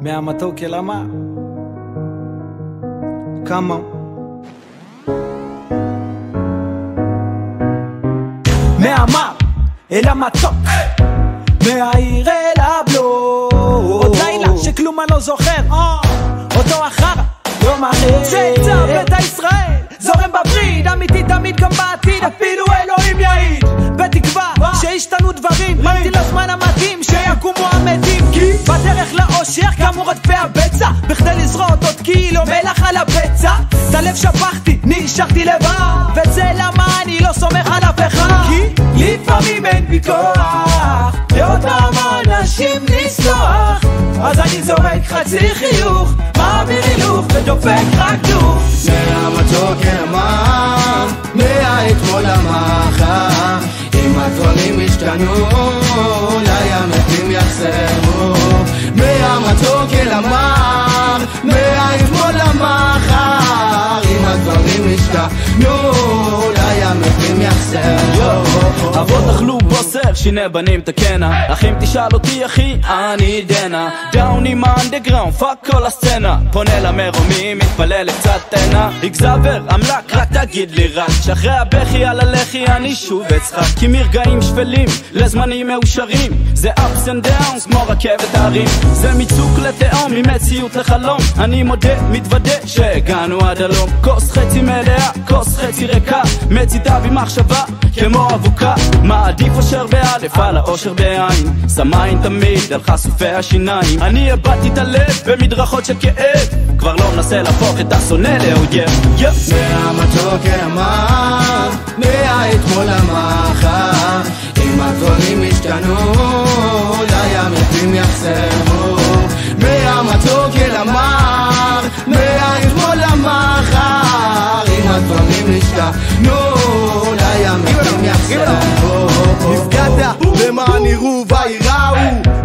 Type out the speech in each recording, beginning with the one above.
מהמתוק אל המר. כמה מהמר אל המתוק, מהעיר אל הבלוק. עוד לילה שכלום אני לא זוכר, אותו אחר יום אחר. זה צו בית הישראל זורם בבריד, אמיתי תמיד גם בעתיד, אפילו אלוהים יעיד. בתקווה שהשתנו דברים, ממתין לזמן המתאים שיקומו המתים. כי בדרך לאושר קמו רדפי הבצע, בכדי לזרות עוד קילו מלח על הבצע. את הלב שפכתי, נשארתי לבד, וזה למה אני לא סומך על אף אחד. כי לפעמים אין בי כוח לאותם אנשים לסלוח, אז אני זורק חצי חיוך, מעביר הילוך ודופק רק דוך. מהמתוק אל המר, מהאתמול למחר. אם הדברים השתנו, אולי המתים יחזרו. מהמתוק אל המר, מהאתמול למחר. אם הדברים השתנו, אולי המתים יחזרו. אבות אכלו בוסר, שיני בנים תקנה. אחים תשאל אותי אחי, אני דנה. דאון עם האנדגראונד, פאק כל הסצנה. פונה למרומים, מתפלל לקצת תנה. אקזבר, אמלק, רק תגיד לי רק שאחרי הבכי על הלחי אני שוב אצחק. כי מרגעים שפלים לזמנים מאושרים, זה ups and downs כמו רכבת הרים. זה מצוק לתאום, ממציאות לחלום. אני מודה, מתוודה שהגענו עד הלום. כוס חצי מלאה, כוס חצי ריקה, מצידה במחשבה כמו אבוקה. מעדיף אושר באלף על האושר בעין, סמיים תמיד על חשופי השיניים. אני הבאתי את הלב במדרכות של כאב, כבר לא מנסה להפוך את השונא לאויב. מהמתוק אל המר, מהאתמול למחר. אם הדברים השתנו, אולי המתים יחזרו. מהמתוק אל המר, מהאתמול למחר. אם הדברים השתנו, אולי המתים יחזרו. נפגעת למען יראו ויראו,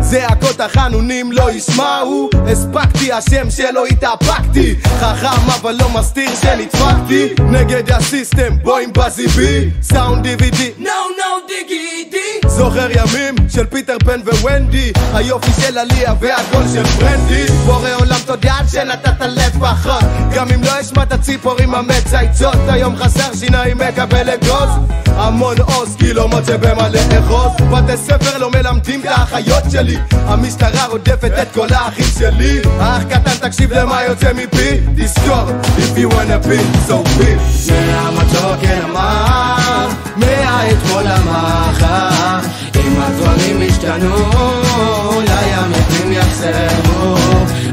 זעקות החנונים לא ישמעו. הספקתי השם שלא התאפקתי, חכם אבל לא מסתיר שנדפקתי. נגד הסיסטם בואים בזיבי, סאונד DVD no דיגידי. זוכר ימים של פיטר פן וונדי, היופי של עליה והקול של פרנדי. בורא עולם תודה שנתת לב פחות, גם אם לא השמעת ציפורים המצייצות. היום חסר שיניים מקבל אגוז, המון עוז כי לא מוצא במה לאחוז. בתי ספר לא מלמדים את האחיות שלי, המשטרה רודפת את כל האחים שלי. האח קטן תקשיב למה יוצא מפי, תזכור if you wanna be so be. מהמתוק אל המר, מהאתמול למחר. אם הדברים השתנו, אולי המתים יחזרו.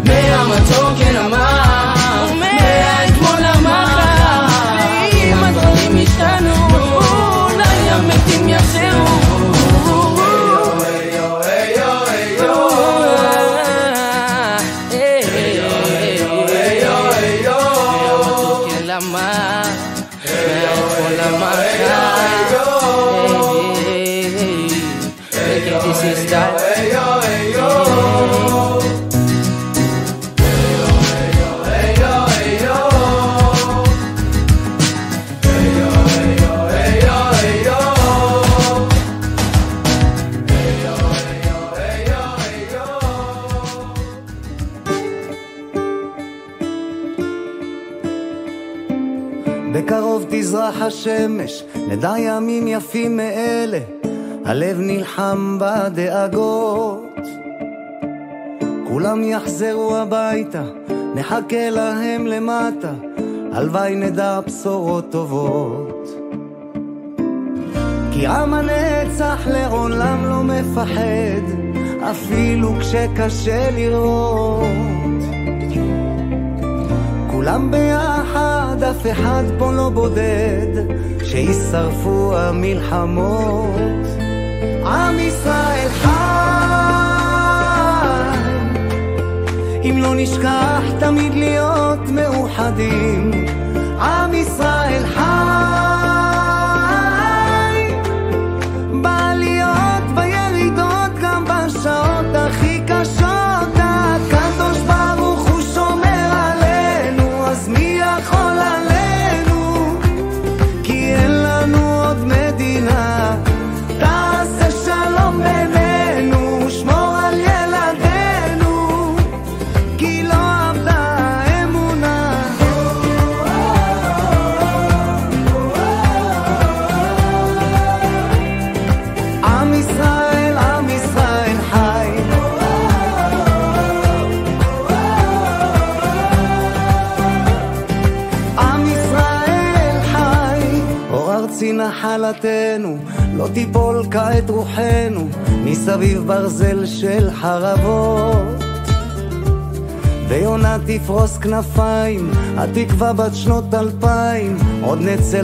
מהמתוק אל המר, מהאתמול למחר. אם הדברים השתנו, אולי המתים יחזרו. בקרוב תזרח השמש, נדע ימים יפים מאלה. הלב נלחם בדאגות, כולם יחזרו הביתה, נחכה להם למטה, הלוואי נדע בשורות טובות. כי עם הנצח לעולם לא מפחד, אפילו כשקשה לראות. כולם ביחד, אף אחד פה לא בודד, שישרפו המלחמות. עם ישראל חי, אם לא נשכח תמיד להיות מאוחדים. עם ישראל חי, בעליות וירידות, גם בשעות הכי קשות. הקדוש ברוך הוא שומר עלינו, אז מי יכול עלינו? כי אין לנו עוד מדינה. תעשה שלום בינינו, שמור על ילדינו. נחלתנו, לא תיפול כעת רוחנו מסביב ברזל של חרבות. ויונה תפרוס כנפיים, התקווה בת שנות 2000, עוד נצא